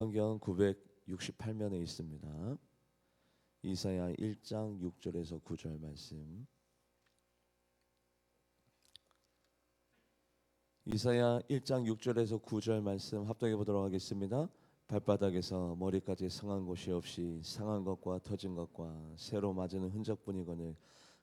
성경 968면에 있습니다. 이사야 1장 6절에서 9절 말씀. 이사야 1장 6절에서 9절 말씀 합독해 보도록 하겠습니다. 발바닥에서 머리까지 상한 곳이 없이 상한 것과 터진 것과 새로 맞은 흔적뿐이거늘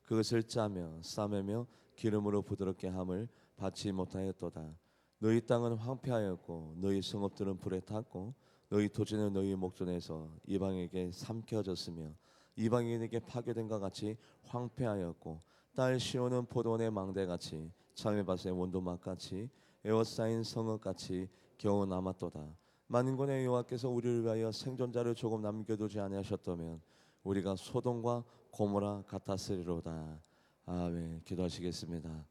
그것을 짜며 싸매며 기름으로 부드럽게 함을 받지 못하였도다. 너희 땅은 황폐하였고 너희 성읍들은 불에 탔고 너희 토지는 너희 목전에서 이방에게 삼켜졌으며 이방인에게 파괴된 것 같이 황폐하였고 딸 시온은 포도원의 망대같이 참외밭의 원두막같이 에워싸인 성읍같이 겨우 남았도다. 만군의 여호와께서 우리를 위하여 생존자를 조금 남겨두지 아니하셨다면 우리가 소돔과 고모라 같았으리로다. 아멘. 기도하시겠습니다.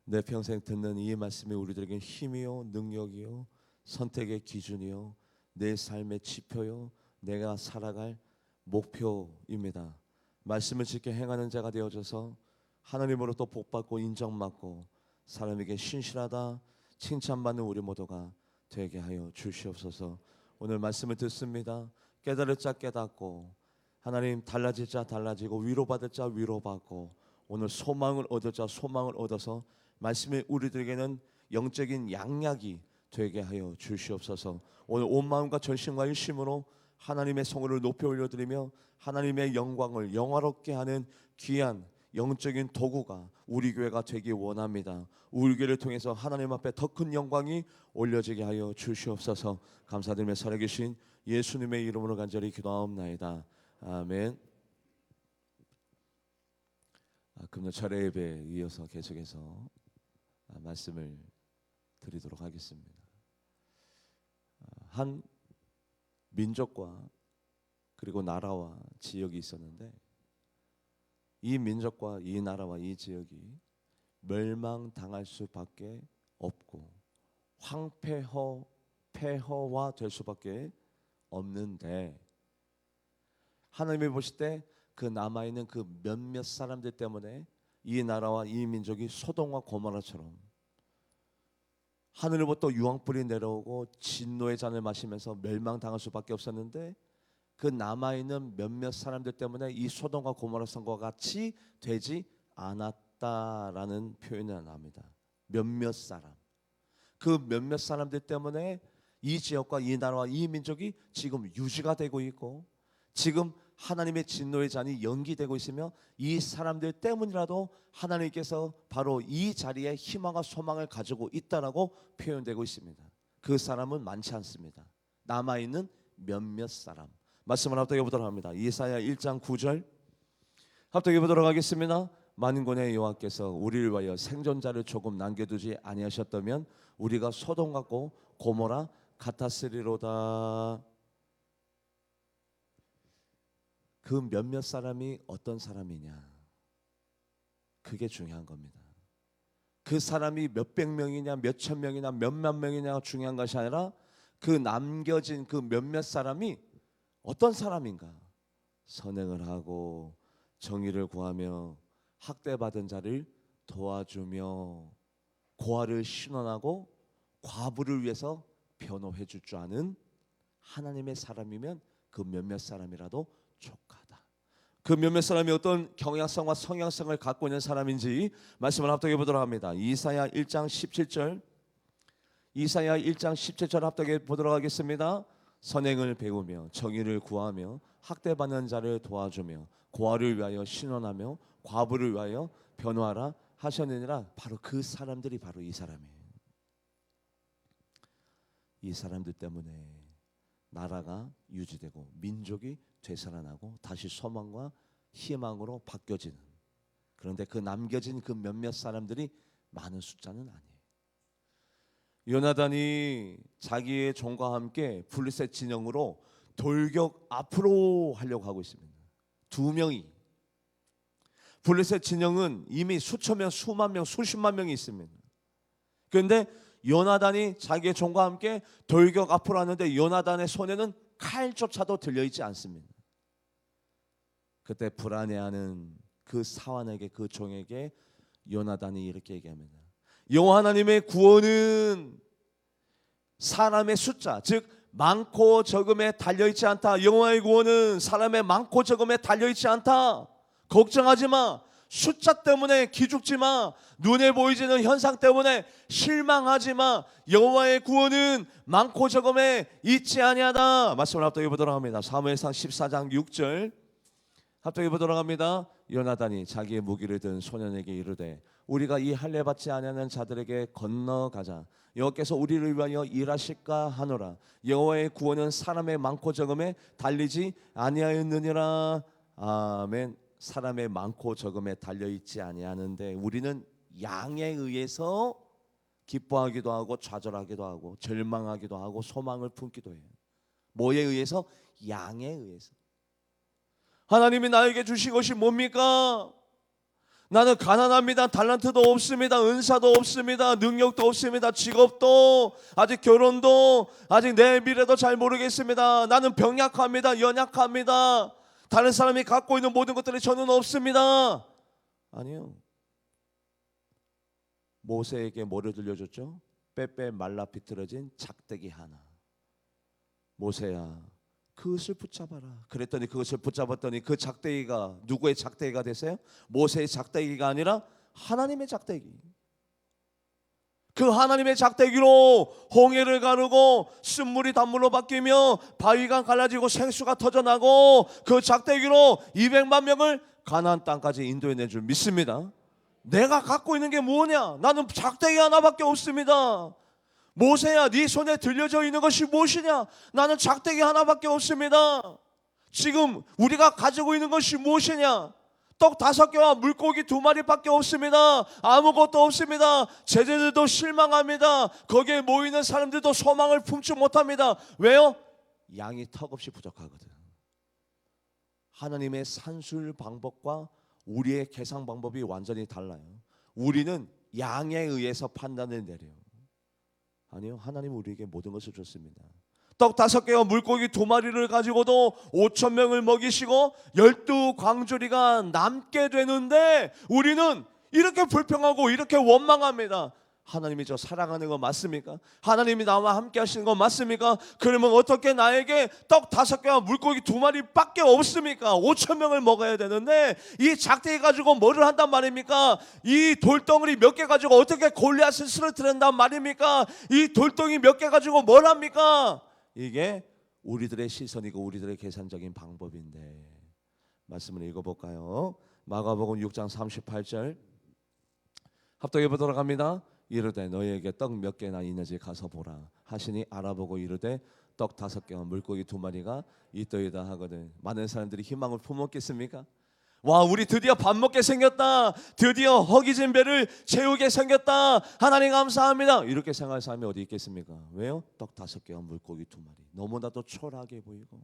내 평생 듣는 이 말씀이 우리들에게 힘이요 능력이요 선택의 기준이요 내 삶의 지표요 내가 살아갈 목표입니다. 말씀을 지켜 행하는 자가 되어져서 하나님으로부터 복받고 인정받고 사람에게 신실하다 칭찬받는 우리 모두가 되게 하여 주시옵소서. 오늘 말씀을 듣습니다. 깨달을 자 깨닫고 하나님 달라질 자 달라지고 위로받을 자 위로받고 오늘 소망을 얻을 자 소망을 얻어서 말씀이 우리들에게는 영적인 양약이 되게 하여 주시옵소서. 오늘 온 마음과 전심과 일심으로 하나님의 성호를 높여 올려드리며 하나님의 영광을 영화롭게 하는 귀한 영적인 도구가 우리 교회가 되기 원합니다. 우리 교회를 통해서 하나님 앞에 더 큰 영광이 올려지게 하여 주시옵소서. 감사드리며 살아계신 예수님의 이름으로 간절히 기도하옵나이다. 아멘. 금요 차례 예배에 이어서 계속해서 말씀을 드리도록 하겠습니다. 한 민족과 그리고 나라와 지역이 있었는데 이 민족과 이 나라와 이 지역이 멸망당할 수밖에 없고 폐허화 될 수밖에 없는데 하나님이 보실 때 그 남아있는 그 몇몇 사람들 때문에 이 나라와 이 민족이 소돔과 고모라처럼 하늘로부터 유황불이 내려오고 진노의 잔을 마시면서 멸망당할 수밖에 없었는데 그 남아있는 몇몇 사람들 때문에 이 소돔과 고모라 성과 같이 되지 않았다라는 표현이 나옵니다. 몇몇 사람, 그 몇몇 사람들 때문에 이 지역과 이 나라와 이 민족이 지금 유지가 되고 있고 지금 하나님의 진노의 잔이 연기되고 있으며 이 사람들 때문이라도 하나님께서 바로 이 자리에 희망과 소망을 가지고 있다라고 표현되고 있습니다. 그 사람은 많지 않습니다. 남아있는 몇몇 사람. 말씀을 합독해 보도록 합니다. 이사야 1장 9절 합독해 보도록 하겠습니다. 만군의 여호와께서 우리를 위하여 생존자를 조금 남겨두지 아니하셨다면 우리가 소돔 같고 고모라 같았으리로다. 그 몇몇 사람이 어떤 사람이냐, 그게 중요한 겁니다. 그 사람이 몇백 명이냐 몇천 명이냐 몇만 명이냐가 중요한 것이 아니라 그 남겨진 그 몇몇 사람이 어떤 사람인가. 선행을 하고 정의를 구하며 학대받은 자를 도와주며 고아를 신원하고 과부를 위해서 변호해 줄 줄 아는 하나님의 사람이면 그 몇몇 사람이라도 족하다. 그 몇몇 사람이 어떤 경향성과 성향성을 갖고 있는 사람인지 말씀을 합독해 보도록 합니다. 이사야 1장 17절 이사야 1장 17절 합독해 보도록 하겠습니다. 선행을 배우며 정의를 구하며 학대받는 자를 도와주며 고아를 위하여 신원하며 과부를 위하여 변호하라 하셨느니라. 바로 그 사람들이 바로 이 사람이에요. 이 사람들 때문에 나라가 유지되고 민족이 되살아나고 다시 소망과 희망으로 바뀌어지는, 그런데 그 남겨진 그 몇몇 사람들이 많은 숫자는 아니에요. 요나단이 자기의 종과 함께 블레셋 진영으로 돌격 앞으로 하려고 하고 있습니다. 두 명이. 블레셋 진영은 이미 수천 명, 수만 명, 수십만 명이 있습니다. 그런데 요나단이 자기의 종과 함께 돌격 앞으로 하는데 요나단의 손에는 칼조차도 들려있지 않습니다. 그때 불안해하는 그 사환에게, 그 종에게 요나단이 이렇게 얘기합니다. 여호와 하나님의 구원은 사람의 숫자, 즉 많고 적음에 달려있지 않다. 여호와의 구원은 사람의 많고 적음에 달려있지 않다. 걱정하지 마. 숫자 때문에 기죽지 마. 눈에 보이지는 현상 때문에 실망하지 마. 여호와의 구원은 많고 적음에 있지 아니하다. 말씀을 합독해 보도록 합니다. 사무엘상 14장 6절 합독해 보도록 합니다. 요나단이 자기의 무기를 든 소년에게 이르되 우리가 이 할례 받지 아니하는 자들에게 건너가자. 여호와께서 우리를 위하여 일하실까 하노라. 여호와의 구원은 사람의 많고 적음에 달리지 아니하였느니라. 아멘. 사람의 많고 적음에 달려있지 아니하는데 우리는 양에 의해서 기뻐하기도 하고 좌절하기도 하고 절망하기도 하고 소망을 품기도 해요. 뭐에 의해서? 양에 의해서. 하나님이 나에게 주신 것이 뭡니까? 나는 가난합니다. 달란트도 없습니다. 은사도 없습니다. 능력도 없습니다. 직업도 아직 결혼도 아직 내 미래도 잘 모르겠습니다. 나는 병약합니다. 연약합니다. 다른 사람이 갖고 있는 모든 것들이 저는 없습니다. 아니요. 모세에게 뭐를 들려줬죠? 빼빼 말라 비틀어진 작대기 하나. 모세야 그것을 붙잡아라. 그랬더니 그것을 붙잡았더니 그 작대기가 누구의 작대기가 됐어요? 모세의 작대기가 아니라 하나님의 작대기. 그 하나님의 작대기로 홍해를 가르고 쓴물이 단물로 바뀌며 바위가 갈라지고 생수가 터져나고 그 작대기로 200만 명을 가나안 땅까지 인도해낸 줄 믿습니다. 내가 갖고 있는 게 뭐냐? 나는 작대기 하나밖에 없습니다. 모세야 네 손에 들려져 있는 것이 무엇이냐? 나는 작대기 하나밖에 없습니다. 지금 우리가 가지고 있는 것이 무엇이냐? 떡 5개와 물고기 2마리밖에 없습니다. 아무것도 없습니다. 제자들도 실망합니다. 거기에 모이는 사람들도 소망을 품지 못합니다. 왜요? 양이 턱없이 부족하거든. 하나님의 산술 방법과 우리의 계산 방법이 완전히 달라요. 우리는 양에 의해서 판단을 내려요. 아니요, 하나님은 우리에게 모든 것을 줬습니다. 떡 5개와 물고기 2마리를 가지고도 5천 명을 먹이시고 12광주리가 남게 되는데 우리는 이렇게 불평하고 이렇게 원망합니다. 하나님이 저 사랑하는 거 맞습니까? 하나님이 나와 함께 하시는 거 맞습니까? 그러면 어떻게 나에게 떡 5개와 물고기 2마리밖에 없습니까? 5천 명을 먹어야 되는데 이 작대기 가지고 뭐를 한단 말입니까? 이 돌덩어리 몇 개 가지고 어떻게 골리앗을 쓰러뜨린단 말입니까? 이 돌덩이 몇 개 가지고 뭘 합니까? 이게 우리들의 시선이고 우리들의 계산적인 방법인데 말씀을 읽어볼까요? 마가복음 6장 38절 합독해 보도록 합니다. 이르되 너희에게 떡 몇 개나 있는지 가서 보라 하시니 알아보고 이르되 떡 5개와 물고기 2마리가 있더이다 하거든. 많은 사람들이 희망을 품었겠습니까? 와, 우리 드디어 밥 먹게 생겼다. 드디어 허기진 배를 채우게 생겼다. 하나님 감사합니다. 이렇게 생각할 사람이 어디 있겠습니까? 왜요? 떡 5개와 물고기 2마리. 너무나도 초라하게 보이고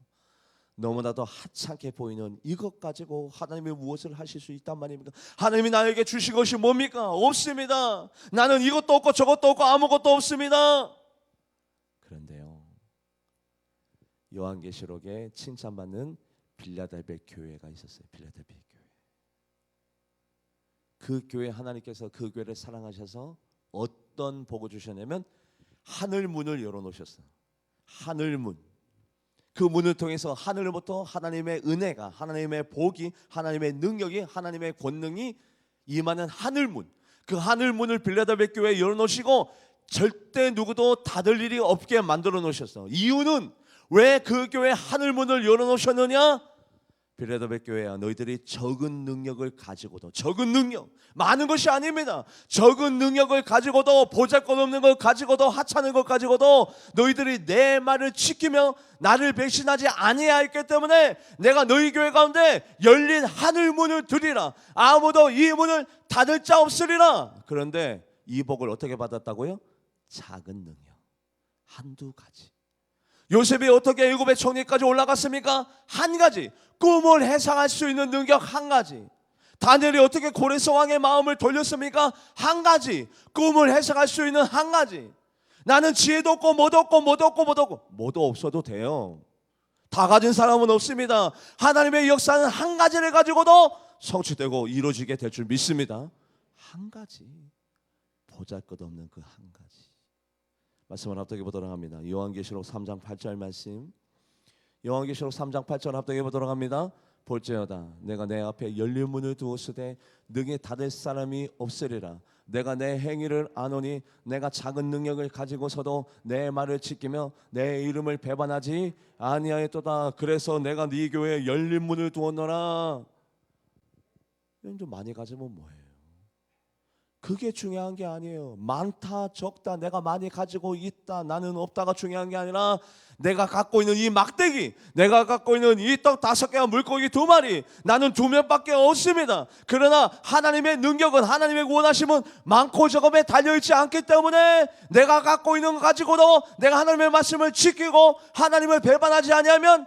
너무나도 하찮게 보이는 이것 가지고 하나님이 무엇을 하실 수 있단 말입니까? 하나님이 나에게 주신 것이 뭡니까? 없습니다. 나는 이것도 없고 저것도 없고 아무것도 없습니다. 그런데요, 요한계시록에 칭찬받는 빌라델베 교회가 있었어요. 빌라델베 교회. 그 교회 하나님께서 그 교회를 사랑하셔서 어떤 복을 주셨냐면 하늘 문을 열어놓으셨어요. 하늘 문. 그 문을 통해서 하늘로부터 하나님의 은혜가, 하나님의 복이, 하나님의 능력이, 하나님의 권능이 임하는 하늘문. 그 하늘문을 빌라델베 교회에 열어놓으시고 절대 누구도 닫을 일이 없게 만들어 놓으셨어. 이유는 왜 그 교회 하늘문을 열어놓으셨느냐? 빌라델베 교회야, 너희들이 적은 능력을 가지고도, 적은 능력, 많은 것이 아닙니다. 적은 능력을 가지고도, 보잘것없는 걸 가지고도, 하찮은 것 가지고도 너희들이 내 말을 지키며 나를 배신하지 아니하였기 때문에 내가 너희 교회 가운데 열린 하늘문을 두리라. 아무도 이 문을 닫을 자 없으리라. 그런데 이 복을 어떻게 받았다고요? 작은 능력 한두 가지. 요셉이 어떻게 애굽의 총리까지 올라갔습니까? 한 가지. 꿈을 해상할 수 있는 능력 한 가지. 다니엘이 어떻게 고레스 왕의 마음을 돌렸습니까? 한 가지. 꿈을 해석할 수 있는 한 가지. 나는 지혜도 없고 뭐도 없고 뭐도 없고 뭐도 없고 뭐도 없어도 돼요. 다 가진 사람은 없습니다. 하나님의 역사는 한 가지를 가지고도 성취되고 이루어지게 될 줄 믿습니다. 한 가지. 보잘것없는 그 한 가지. 말씀을 합독해 보도록 합니다. 요한계시록 3장 8절 말씀. 요한계시록 3장 8절 합독해 보도록 합니다. 볼지어다 내가 내 앞에 열린 문을 두었으되 능히 닫을 사람이 없으리라. 내가 내 행위를 아노니 내가 작은 능력을 가지고서도 내 말을 지키며 내 이름을 배반하지 아니하였도다. 그래서 내가 네 교회에 열린 문을 두었노라. 좀 많이 가지면 뭐해요? 그게 중요한 게 아니에요. 많다 적다 내가 많이 가지고 있다 나는 없다가 중요한 게 아니라 내가 갖고 있는 이 막대기, 내가 갖고 있는 이 떡 5개와 물고기 2마리, 나는 2명밖에 없습니다. 그러나 하나님의 능력은, 하나님의 원하심은 많고 적음에 달려있지 않기 때문에 내가 갖고 있는 거 가지고도 내가 하나님의 말씀을 지키고 하나님을 배반하지 아니하면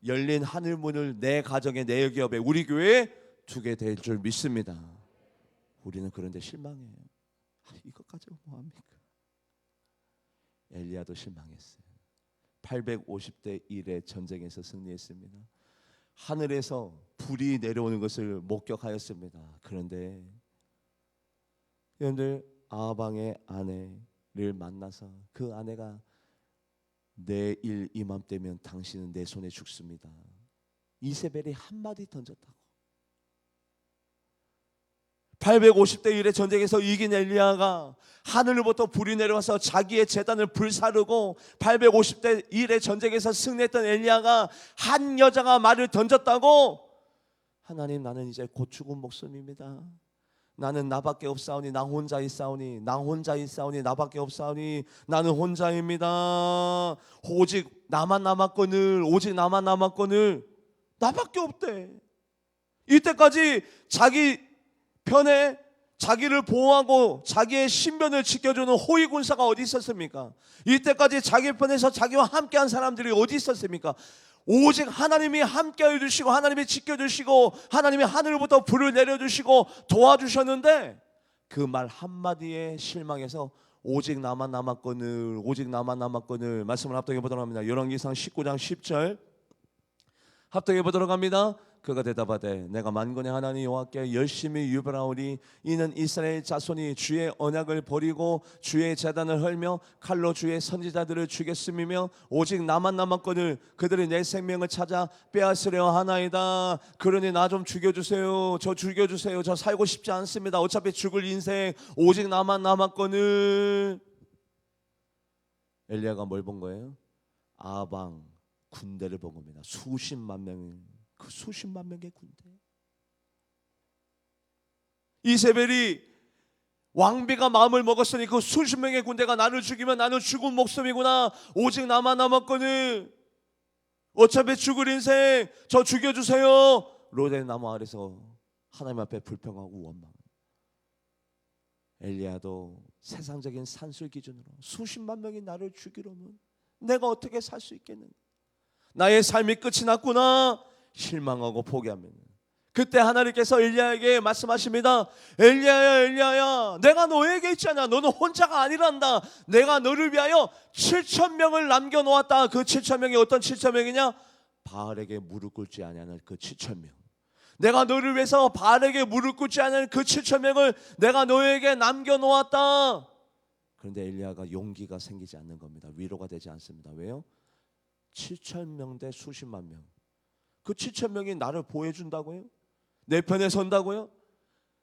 열린 하늘문을 내 가정에, 내 기업에, 우리 교회에 두게 될 줄 믿습니다. 우리는 그런데 실망해요. 이것 가지고 뭐합니까? 엘리야도 실망했어요. 850대 1의 전쟁에서 승리했습니다. 하늘에서 불이 내려오는 것을 목격하였습니다. 그런데 여러분들, 아방의 아내를 만나서 그 아내가 내일 이맘때면 당신은 내 손에 죽습니다. 이세벨이 한마디 던졌다고. 850대 1의 전쟁에서 이긴 엘리야가 하늘로부터 불이 내려와서 자기의 제단을 불사르고 850대 1의 전쟁에서 승리했던 엘리야가 한 여자가 말을 던졌다고. 하나님, 나는 이제 곧 죽은 목숨입니다. 나는 나밖에 없사오니, 나 혼자 있사오니, 나 혼자 있사오니, 나밖에 없사오니, 나는 혼자입니다. 오직 나만 남았거늘, 오직 나만 남았거늘, 나밖에 없대. 이때까지 자기 편에 자기를 보호하고 자기의 신변을 지켜주는 호위 군사가 어디 있었습니까? 이때까지 자기 편에서 자기와 함께한 사람들이 어디 있었습니까? 오직 하나님이 함께해 주시고 하나님이 지켜주시고 하나님이 하늘부터 불을 내려주시고 도와주셨는데 그 말 한마디에 실망해서 오직 나만 남았거늘, 오직 나만 남았거늘. 말씀을 합독해 보도록 합니다. 열왕기상 19장 10절 합독해 보도록 합니다. 그가 대답하되 내가 만군의 하나님 여호와께 열심히 유별하오니 이는 이스라엘 자손이 주의 언약을 버리고 주의 제단을 헐며 칼로 주의 선지자들을 죽였음이며 오직 나만 남았거늘 그들이 내 생명을 찾아 빼앗으려 하나이다. 그러니 나 좀 죽여주세요. 저 죽여주세요. 저 살고 싶지 않습니다. 어차피 죽을 인생 오직 나만 남았거늘. 엘리야가 뭘 본 거예요? 아방 군대를 본 겁니다. 수십만 명이, 그 수십만 명의 군대. 이세벨이 왕비가 마음을 먹었으니 그 수십 명의 군대가 나를 죽이면 나는 죽은 목숨이구나. 오직 나만 남았거늘. 어차피 죽을 인생 저 죽여주세요. 로데 나무 아래서 하나님 앞에 불평하고 원망. 엘리야도 세상적인 산술 기준으로 수십만 명이 나를 죽이려면 내가 어떻게 살 수 있겠는가? 나의 삶이 끝이 났구나. 실망하고 포기합니다. 그때 하나님께서 엘리야에게 말씀하십니다. 엘리야야, 엘리야야, 내가 너에게 있잖아. 너는 혼자가 아니란다. 내가 너를 위하여 7,000명을 남겨놓았다. 그 7,000명이 어떤 7,000명이냐? 바알에게 무릎 꿇지 아니하는 그 7,000명. 내가 너를 위해서 바알에게 무릎 꿇지 않은 그 7,000명을 내가 너에게 남겨놓았다. 그런데 엘리야가 용기가 생기지 않는 겁니다. 위로가 되지 않습니다. 왜요? 7,000명 대 수십만 명. 그 7,000명이 나를 보호해준다고요? 내 편에 선다고요?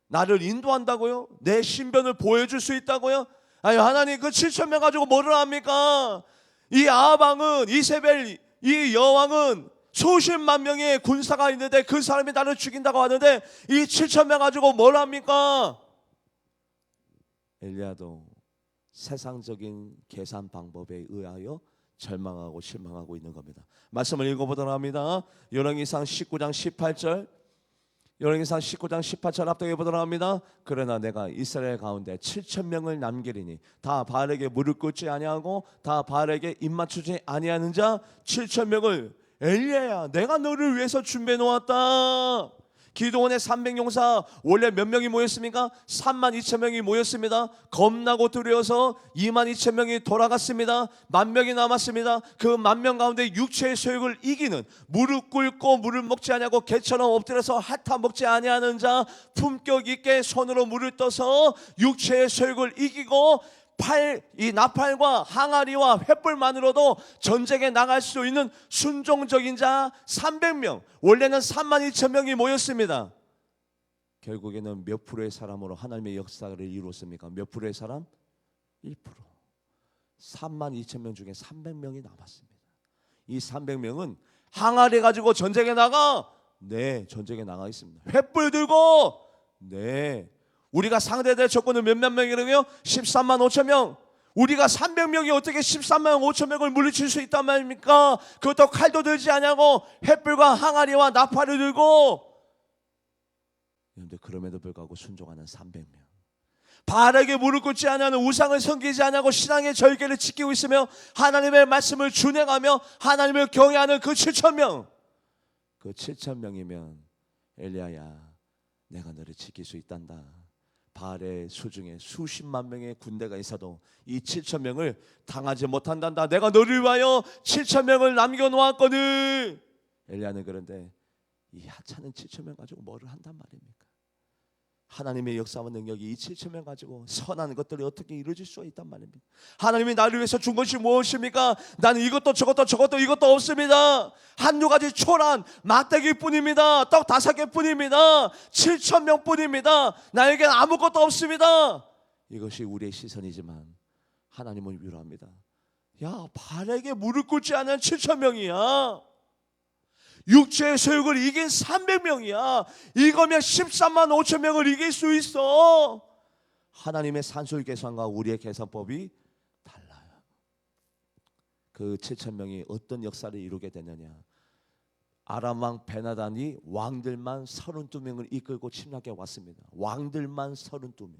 나를 인도한다고요? 내 신변을 보여줄 수 있다고요? 아니, 하나님, 그 7,000명 가지고 뭐를 합니까? 이 아방은, 이세벨, 이 여왕은 수십만 명의 군사가 있는데 그 사람이 나를 죽인다고 하는데 이 7,000명 가지고 뭘 합니까? 엘리야도 세상적인 계산 방법에 의하여 절망하고 실망하고 있는 겁니다. 말씀을 읽어보도록 합니다. 열왕기상 19장 18절, 열왕기상 19장 18절 합독해 보도록 합니다. 그러나 내가 이스라엘 가운데 7,000명을 남기리니 다 바알에게 무릎 꿇지 아니하고 다 바알에게 입 맞추지 아니하는 자 7,000명을 엘리야야, 내가 너를 위해서 준비해 놓았다. 기드온의 300용사 원래 몇 명이 모였습니까? 32,000명이 모였습니다. 겁나고 두려워서 22,000명이 돌아갔습니다. 10,000명이 남았습니다. 그 10,000명 가운데 육체의 소욕을 이기는, 무릎 꿇고 물을 먹지 아니하고 개처럼 엎드려서 핥아 먹지 아니하는 자, 품격 있게 손으로 물을 떠서 육체의 소욕을 이기고 이 나팔과 항아리와 횃불만으로도 전쟁에 나갈 수 있는 순종적인 자 300명, 원래는 32,000명이 모였습니다. 결국에는 몇 프로의 사람으로 하나님의 역사를 이루었습니까? 몇 프로의 사람? 1%. 32,000명 중에 300명이 남았습니다. 이 300명은 항아리 가지고 전쟁에 나가? 네, 전쟁에 나가 있습니다. 횃불 들고? 네. 우리가 상대될 적군은 몇몇 명이라고요? 13만 5천 명. 우리가 300명이 어떻게 13만 5천 명을 물리칠 수 있단 말입니까? 그것도 칼도 들지 않냐고 횃불과 항아리와 나팔을 들고. 그런데 그럼에도 불구하고 순종하는 300명, 바알에게 무릎 꿇지 않냐는 우상을 섬기지 않냐고 신앙의 절개를 지키고 있으며 하나님의 말씀을 준행하며 하나님을 경외하는 그 7,000명, 그 7,000명이면 엘리야야, 내가 너를 지킬 수 있단다. 바알의 수중에 수십만 명의 군대가 있어도 이 7,000명을 당하지 못한단다. 내가 너를 위하여 7,000명을 남겨놓았거든. 엘리야는 그런데 이 하찮은 7,000명 가지고 뭐를 한단 말입니까? 하나님의 역사와 능력이 이 7,000명 가지고 선한 것들이 어떻게 이루어질 수가 있단 말입니다. 하나님이 나를 위해서 준 것이 무엇입니까? 나는 이것도 저것도 이것도 없습니다. 한두 가지 초란 막대기 뿐입니다. 떡 5개 뿐입니다. 7,000명 뿐입니다. 나에겐 아무것도 없습니다. 이것이 우리의 시선이지만 하나님은 위로합니다. 야, 바알에게 무릎 꿇지 않은 7,000명이야. 육체의 소욕을 이긴 300명이야. 이거면 13만 5천 명을 이길 수 있어. 하나님의 산술 계산과 우리의 계산법이 달라요. 그 7,000명이 어떤 역사를 이루게 되느냐? 아람 왕 베나단이 왕들만 32명을 이끌고 침략해 왔습니다. 왕들만 32명.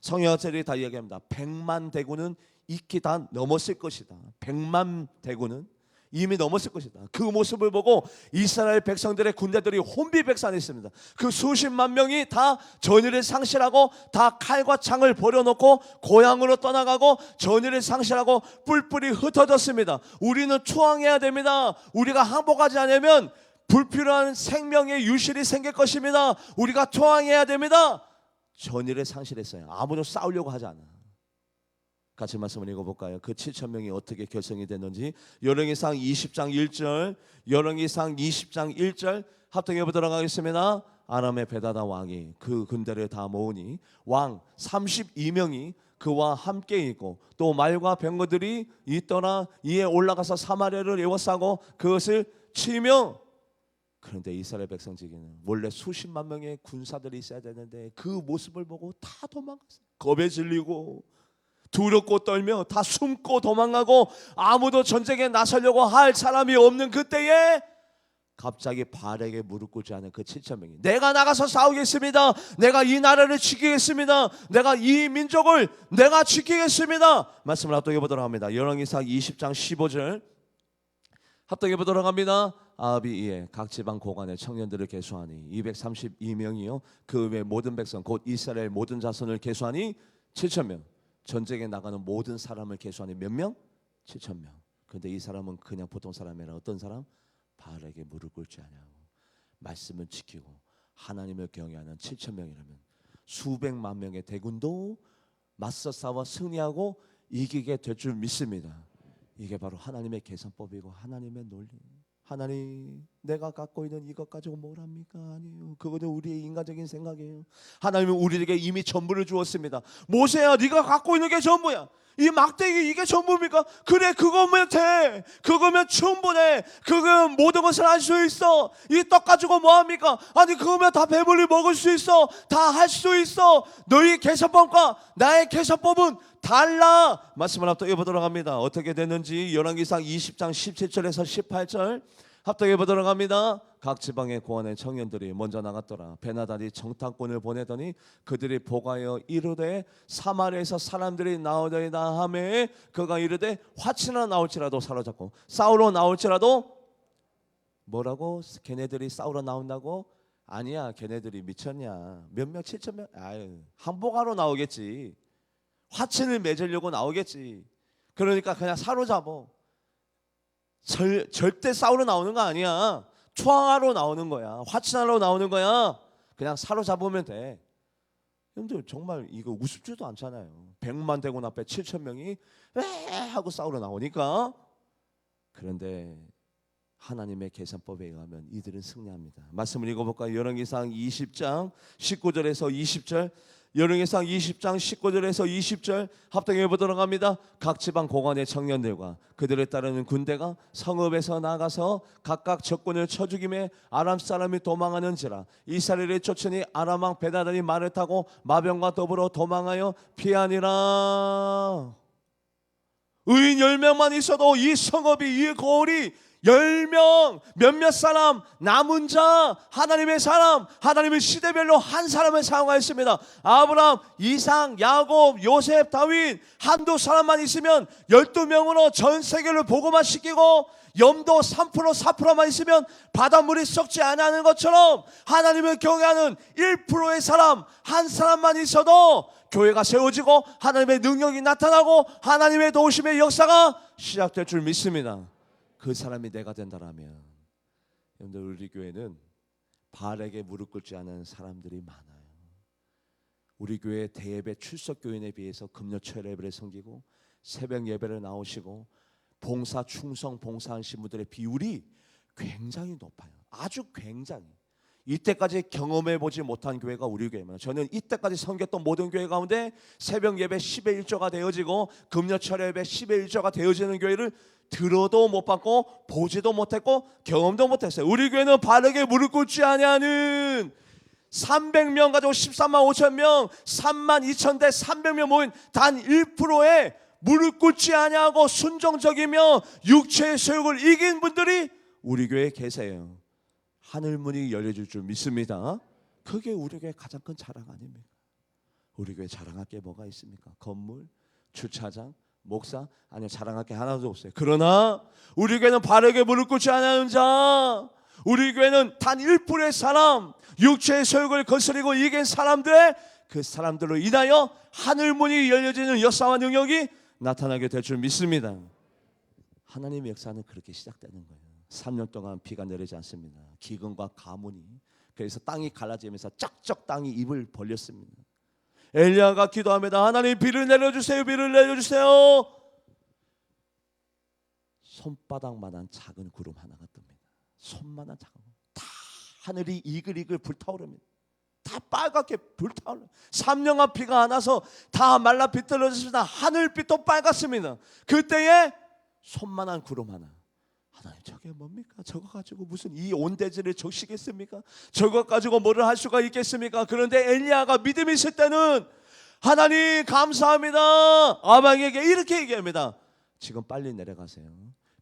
성경학자들이 다 이야기합니다. 100만 대군은 익히 다 넘었을 것이다. 100만 대군은 이미 넘었을 것이다. 그 모습을 보고 이스라엘 백성들의 군대들이 혼비백산했습니다. 그 수십만 명이 다 전의를 상실하고 다 칼과 창을 버려놓고 고향으로 떠나가고 전의를 상실하고 뿔뿔이 흩어졌습니다. 우리는 투항해야 됩니다. 우리가 항복하지 않으면 불필요한 생명의 유실이 생길 것입니다. 우리가 투항해야 됩니다. 전의를 상실했어요. 아무도 싸우려고 하지 않아. 같이 말씀을 읽어볼까요? 그 7,000명이 어떻게 결성이 됐는지 열왕기상 20장 1절, 열왕기상 20장 1절 합동해 보도록 하겠습니다. 아람의 베다다 왕이 그 군대를 다 모으니 왕 32명이 그와 함께 있고 또 말과 병거들이 있더라. 이에 올라가서 사마리아를 에워싸고 그것을 치며. 그런데 이스라엘 백성에게는 원래 수십만 명의 군사들이 있어야 되는데 그 모습을 보고 다 도망갔어요. 겁에 질리고 두렵고 떨며 다 숨고 도망가고 아무도 전쟁에 나서려고 할 사람이 없는 그때에 갑자기 바알에게 무릎 꿇지 않은 그 7,000명이 내가 나가서 싸우겠습니다. 내가 이 나라를 지키겠습니다. 내가 이 민족을 내가 지키겠습니다. 말씀을 합독해 보도록 합니다. 열왕기상 20장 15절 합독해 보도록 합니다. 아합이 이에 각 지방 고관의 청년들을 계수하니 232명이요 그 외 모든 백성 곧 이스라엘 모든 자손을 계수하니 7,000명. 전쟁에 나가는 모든 사람을 계수하니 몇 명? 7,000명. 그런데 이 사람은 그냥 보통 사람이 아니라 어떤 사람? 바알에게 무릎 꿇지 않냐고 말씀을 지키고 하나님을 경외하는 7,000명이라면 수백만 명의 대군도 맞서 싸워 승리하고 이기게 될 줄 믿습니다. 이게 바로 하나님의 계산법이고 하나님의 논리. 하나님, 내가 갖고 있는 이것 가지고 뭘 합니까? 아니요, 그거는 우리의 인간적인 생각이에요. 하나님은 우리에게 이미 전부를 주었습니다. 모세야, 네가 갖고 있는 게 전부야. 이 막대기 이게 전부입니까? 그래, 그거면 돼. 그거면 충분해. 그거면 모든 것을 할 수 있어. 이 떡 가지고 뭐 합니까? 아니, 그거면 다 배불리 먹을 수 있어. 다 할 수 있어. 너희 계산법과 나의 계산법은 달라. 말씀을 합독해 보도록 합니다. 어떻게 됐는지 열왕기상 20장 17절에서 18절 합독해 보도록 합니다. 각 지방의 고관의 청년들이 먼저 나갔더라. 베나단이 정탐꾼을 보내더니 그들이 보가하여 이르되 사마리아에서 사람들이 나오더이다 하매 그가 이르되 화친나 나올지라도 사로잡고 싸우러 나올지라도 뭐라고? 걔네들이 싸우러 나온다고? 아니야, 걔네들이 미쳤냐? 몇 명? 7,000명? 아유, 항복하러 나오겠지. 화친을 맺으려고 나오겠지. 그러니까 그냥 사로잡어. 절대 싸우러 나오는 거 아니야. 투항하러 나오는 거야. 화친하러 나오는 거야. 그냥 사로잡으면 돼. 여러분들 정말 이거 우습지도 않잖아요. 100만 대군 앞에 7천 명이 왜 하고 싸우러 나오니까. 그런데 하나님의 계산법에 의하면 이들은 승리합니다. 말씀을 읽어볼까요? 열왕기상 20장 19절에서 20절. 열왕기상 20장 19절에서 20절 합독해 보도록 합니다. 각 지방 고관의 청년들과 그들을 따르는 군대가 성읍에서 나가서 각각 적군을 쳐 죽임에 아람 사람이 도망하는지라. 이스라엘의 쫓으니 아람 왕 베다단이 말을 타고 마병과 더불어 도망하여 피하니라. 의인 10명만 있어도 이 성읍이, 이 거울이 10명, 몇몇 사람, 남은 자, 하나님의 사람, 하나님의 시대별로 한 사람을 사용하였습니다. 아브라함, 이삭, 야곱, 요셉, 다윗 한두 사람만 있으면 12명으로 전 세계를 복음화 시키고, 염도 3%, 4%만 있으면 바닷물이 썩지 않는 것처럼 하나님을 경외하는 1%의 사람, 한 사람만 있어도 교회가 세워지고 하나님의 능력이 나타나고 하나님의 도우심의 역사가 시작될 줄 믿습니다. 그 사람이 내가 된다라면, 여러분들 우리 교회는 바알에게 무릎 꿇지 않은 사람들이 많아요. 우리 교회 대예배 출석 교인에 비해서 금요철 예배를 섬기고 새벽 예배를 나오시고 봉사 충성 봉사하신 분들의 비율이 굉장히 높아요. 아주 굉장히. 이때까지 경험해 보지 못한 교회가 우리 교회입니다. 저는 이때까지 섬겼던 모든 교회 가운데 새벽 예배 10의 1조가 되어지고 금요철 예배 10의 1조가 되어지는 교회를 들어도 못 봤고 보지도 못했고 경험도 못했어요. 우리 교회는 바르게 무릎 꿇지 아니하는 300명 가지고 13만 5천 명, 3만 2천 대 300명 모인 단 1%에 무릎 꿇지 아니하고 순종적이며 육체의 소욕을 이긴 분들이 우리 교회에 계세요. 하늘 문이 열려줄 줄 믿습니다. 그게 우리 교회 가장 큰 자랑 아닙니까? 우리 교회 자랑할 게 뭐가 있습니까? 건물, 주차장, 목사, 아니요, 자랑할 게 하나도 없어요. 그러나 우리 교회는 바르게 무릎 꿇지 않는 자, 우리 교회는 단 1%의 사람, 육체의 소욕을 거스리고 이긴 사람들의 그 사람들로 인하여 하늘 문이 열려지는 역사와 능력이 나타나게 될 줄 믿습니다. 하나님의 역사는 그렇게 시작되는 거예요. 3년 동안 비가 내리지 않습니다. 기근과 가뭄이. 그래서 땅이 갈라지면서 쩍쩍 땅이 입을 벌렸습니다. 엘리야가 기도합니다. 하나님 비를 내려주세요. 비를 내려주세요. 손바닥만한 작은 구름 하나가 뜹니다. 손만한 작은 구름. 다 하늘이 이글이글 불타오릅니다. 다 빨갛게 불타오르. 3년간 비가 안 와서 다 말라 비틀어졌습니다. 하늘빛도 빨갛습니다. 그때에 손만한 구름 하나. 하나님 저게 뭡니까? 저거 가지고 무슨 이 온 대지를 적시겠습니까? 저거 가지고 뭐를 할 수가 있겠습니까? 그런데 엘리야가 믿음이 있을 때는 하나님 감사합니다. 아방에게 이렇게 얘기합니다. 지금 빨리 내려가세요.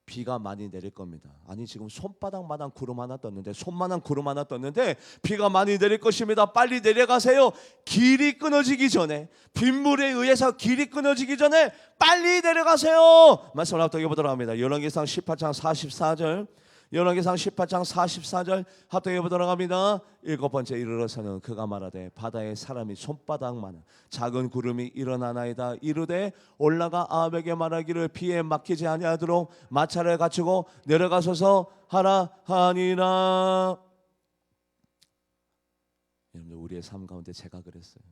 비가 많이 내릴 겁니다. 아니 지금 손바닥만한 구름 하나 떴는데, 손만한 구름 하나 떴는데 비가 많이 내릴 것입니다. 빨리 내려가세요. 길이 끊어지기 전에, 빗물에 의해서 길이 끊어지기 전에 빨리 내려가세요. 말씀을 합독해 보도록 합니다. 열왕기상 18장 44절, 열왕기상 18장 44절 합독해 보도록 합니다. 7번째 이르러서는 그가 말하되 바다에 사람이 손바닥만한 작은 구름이 일어나나이다. 이르되 올라가 아합에게 말하기를 비에 막히지 아니하도록 마차를 갖추고 내려가소서 하라 하니라. 여러분들 우리의 삶 가운데 제가 그랬어요.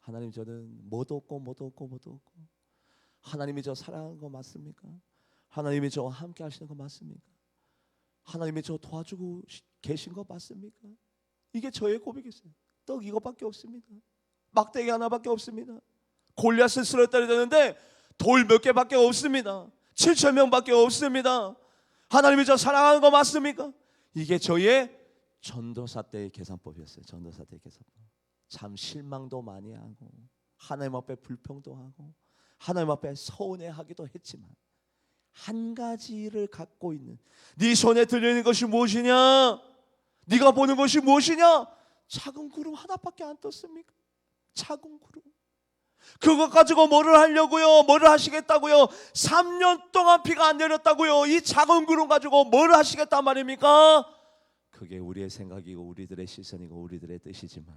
하나님 저는 뭐도 없고 뭐도 없고 뭐도 없고, 하나님이 저 사랑하는 거 맞습니까? 하나님이 저와 함께 하시는 거 맞습니까? 하나님이 저 도와주고 계신 거 맞습니까? 이게 저의 고백이었어요. 떡 이거밖에 없습니다. 막대기 하나밖에 없습니다. 골리앗을 쓰러뜨려야 되는데 돌 몇 개밖에 없습니다. 7천 명밖에 없습니다. 하나님이 저 사랑하는 거 맞습니까? 이게 저의 전도사 때의 계산법이었어요. 전도사 때의 계산법. 참 실망도 많이 하고 하나님 앞에 불평도 하고 하나님 앞에 서운해하기도 했지만 한 가지를 갖고 있는, 네 손에 들리는 것이 무엇이냐? 네가 보는 것이 무엇이냐? 작은 구름 하나밖에 안 떴습니까? 작은 구름. 그것 가지고 뭐를 하려고요? 뭐를 하시겠다고요? 3년 동안 비가 안 내렸다고요? 이 작은 구름 가지고 뭐를 하시겠단 말입니까? 그게 우리의 생각이고 우리들의 시선이고 우리들의 뜻이지만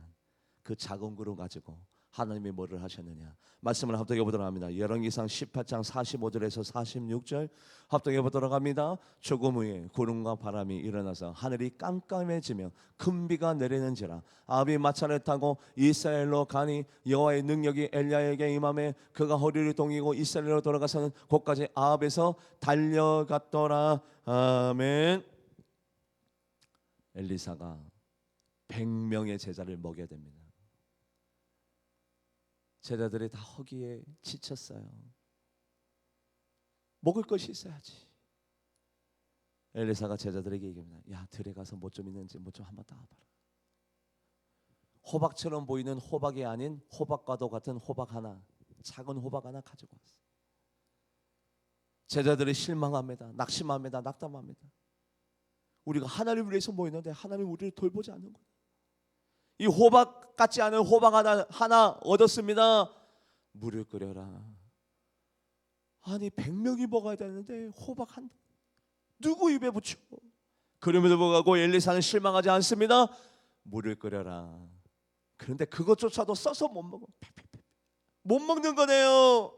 그 작은 구름 가지고 하나님이 뭐를 하셨느냐? 말씀을 합독해 보도록 합니다. 열왕기상 18장 45절에서 46절 합독해 보도록 합니다. 조금 후에 구름과 바람이 일어나서 하늘이 깜깜해지며 큰 비가 내리는지라 아합이 마차를 타고 이스라엘로 가니 여호와의 능력이 엘리야에게 임하매 그가 허리를 동이고 이스라엘로 돌아가서는 곳까지 아합에서 달려갔더라. 아멘. 엘리사가 100명의 제자를 먹여야 됩니다. 제자들이 다 허기에 지쳤어요. 먹을 것이 있어야지. 엘리사가 제자들에게 얘기합니다. 야, 들에 가서 뭐 좀 있는지 뭐 좀 한번 따와봐라. 호박처럼 보이는 호박이 아닌 호박과도 같은 호박 하나, 작은 호박 하나 가지고 왔어. 제자들이 실망합니다. 낙심합니다. 낙담합니다. 우리가 하나님을 위해서 모이는데 하나님 우리를 돌보지 않는 거예요. 이 호박 같지 않은 호박 하나 얻었습니다. 물을 끓여라. 아니 100명이 먹어야 되는데 호박 한 누구 입에 붙여? 그럼에도 불구하고 엘리사는 실망하지 않습니다. 물을 끓여라. 그런데 그것조차도 써서 못 먹어. 못 먹는 거네요.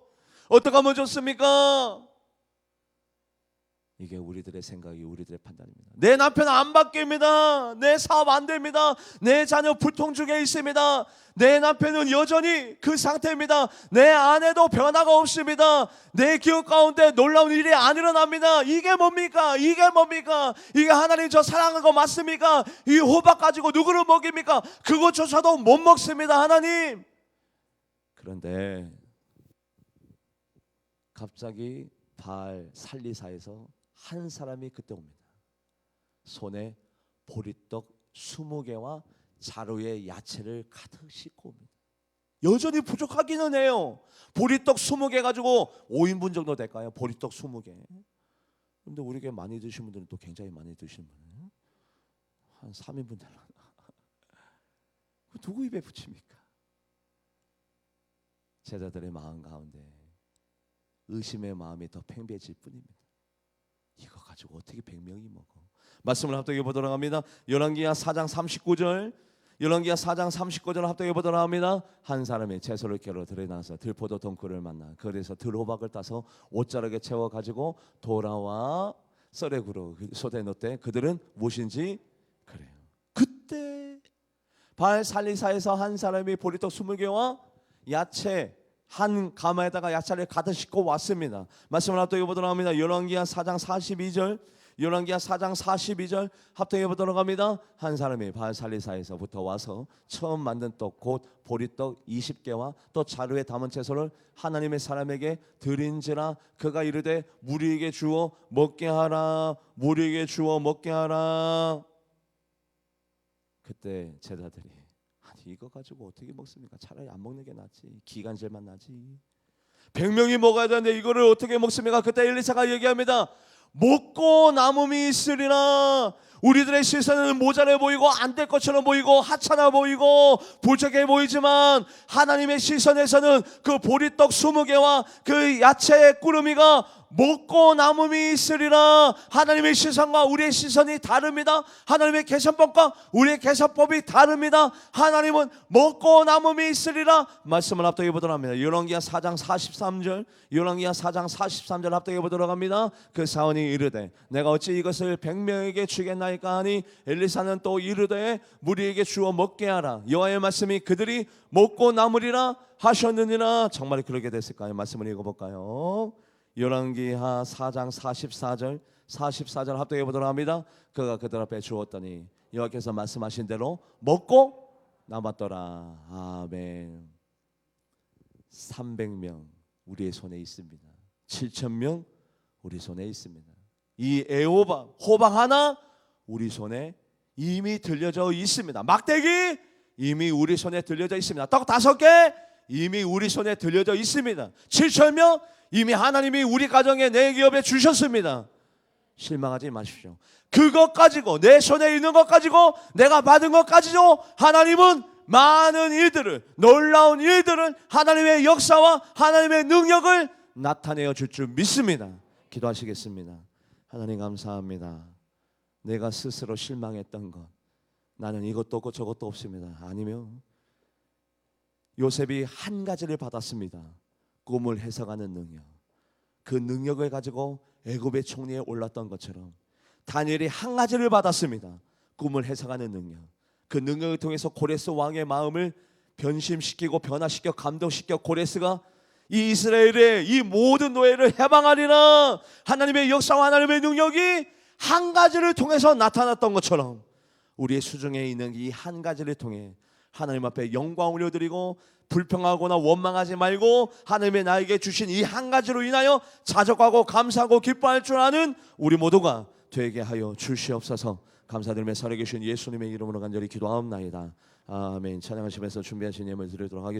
어떻게 하면 좋습니까? 이게 우리들의 생각이 우리들의 판단입니다. 내 남편 안 바뀝니다. 내 사업 안 됩니다. 내 자녀 불통 중에 있습니다. 내 남편은 여전히 그 상태입니다. 내 아내도 변화가 없습니다. 내 기업 가운데 놀라운 일이 안 일어납니다. 이게 뭡니까? 이게 뭡니까? 이게 하나님 저 사랑하는 거 맞습니까? 이 호박 가지고 누구를 먹입니까? 그것조차도 못 먹습니다. 하나님. 그런데 갑자기 바알 살리사에서 한 사람이 그때 옵니다. 손에 보리떡 20개와 자루에 야채를 가득 싣고 옵니다. 여전히 부족하기는 해요. 보리떡 20개 가지고 5인분 정도 될까요? 보리떡 20개. 그런데 우리에게 많이 드시는 분들은 또 굉장히 많이 드시는 분이에요. 한 3인분 되려나. 누구 입에 붙입니까? 제자들의 마음 가운데 의심의 마음이 더 팽배해질 뿐입니다. 이거 가지고 어떻게 100명이 먹어? 말씀을 합독해 보도록 합니다. 열왕기하 4장 39절 열왕기하 4장 39절 합독해 보도록 합니다. 한 사람이 채소를 캐러 들에 나서 들포도 덩굴을 만나 그래서 들호박을 따서 옷자락에 채워 가지고 돌아와 썰에구로 솥에 넣되 그들은 무엇인지 그래요. 그때 바알 살리사에서 한 사람이 보리떡 20개와 야채 한 가마에다가 야채를 가득 싣고 왔습니다. 말씀을 합독해 보도록 합니다. 열왕기하 4장 42절 열왕기하 4장 42절 합독해 보도록 합니다. 한 사람이 바알 살리사에서부터 와서 처음 만든 떡 곧 보리떡 20개와 또 자루에 담은 채소를 하나님의 사람에게 드린지라 그가 이르되 무리에게 주어 먹게 하라. 무리에게 주어 먹게 하라. 그때 제자들이 이거 가지고 어떻게 먹습니까? 차라리 안 먹는 게 낫지. 기관절만 나지. 100명이 먹어야 되는데 이거를 어떻게 먹습니까? 그때 엘리사가 얘기합니다. 먹고 남음이 있으리라. 우리들의 시선은 모자래 보이고 안 될 것처럼 보이고 하찮아 보이고 부족해 보이지만 하나님의 시선에서는 그 보리떡 20개와 그 야채의 꾸러미가 먹고 남음이 있으리라. 하나님의 시선과 우리의 시선이 다릅니다. 하나님의 계산법과 우리의 계산법이 다릅니다. 하나님은 먹고 남음이 있으리라. 말씀을 합독해 보도록 합니다. 열왕기하 4장 43절 열왕기하 4장 43절 합독해 보도록 합니다. 그 사원이 이르되 내가 어찌 이것을 100명에게 주겠나이까 하니 엘리사는 또 이르되 무리에게 주어 먹게 하라. 여호와의 말씀이 그들이 먹고 남으리라 하셨느니라. 정말 그렇게 됐을까요? 말씀을 읽어볼까요? 열왕기하 4장 44절 합독해 보도록 합니다. 그가 그들 앞에 주었더니 여호와께서 말씀하신 대로 먹고 남았더라. 아멘. 300명 우리의 손에 있습니다. 7,000명 우리 손에 있습니다. 이 애호박 호박 하나 우리 손에 이미 들려져 있습니다. 막대기 이미 우리 손에 들려져 있습니다. 떡 5개 이미 우리 손에 들려져 있습니다. 7,000명 이미 하나님이 우리 가정에 내 기업에 주셨습니다. 실망하지 마십시오. 그것 가지고 내 손에 있는 것 가지고 내가 받은 것 가지고 하나님은 많은 일들을 놀라운 일들을 하나님의 역사와 하나님의 능력을 나타내어 줄 줄 믿습니다. 기도하시겠습니다. 하나님 감사합니다. 내가 스스로 실망했던 것 나는 이것도 없고 저것도 없습니다. 아니면 요셉이 한 가지를 받았습니다. 꿈을 해석하는 능력. 그 능력을 가지고 애굽의 총리에 올랐던 것처럼 다니엘이 한 가지를 받았습니다. 꿈을 해석하는 능력. 그 능력을 통해서 고레스 왕의 마음을 변심시키고 변화시켜 감동시켜 고레스가 이 이스라엘의 이 모든 노예를 해방하리라, 하나님의 역사와 하나님의 능력이 한 가지를 통해서 나타났던 것처럼 우리의 수중에 있는 이 한 가지를 통해 하나님 앞에 영광 올려드리고 불평하거나 원망하지 말고 하나님의 나에게 주신 이 한 가지로 인하여 자족하고 감사하고 기뻐할 줄 아는 우리 모두가 되게 하여 주시옵소서. 감사드리며 살아계신 예수님의 이름으로 간절히 기도하옵나이다. 아멘. 찬양하시면서 준비하신 예물 드리도록 하겠습니다.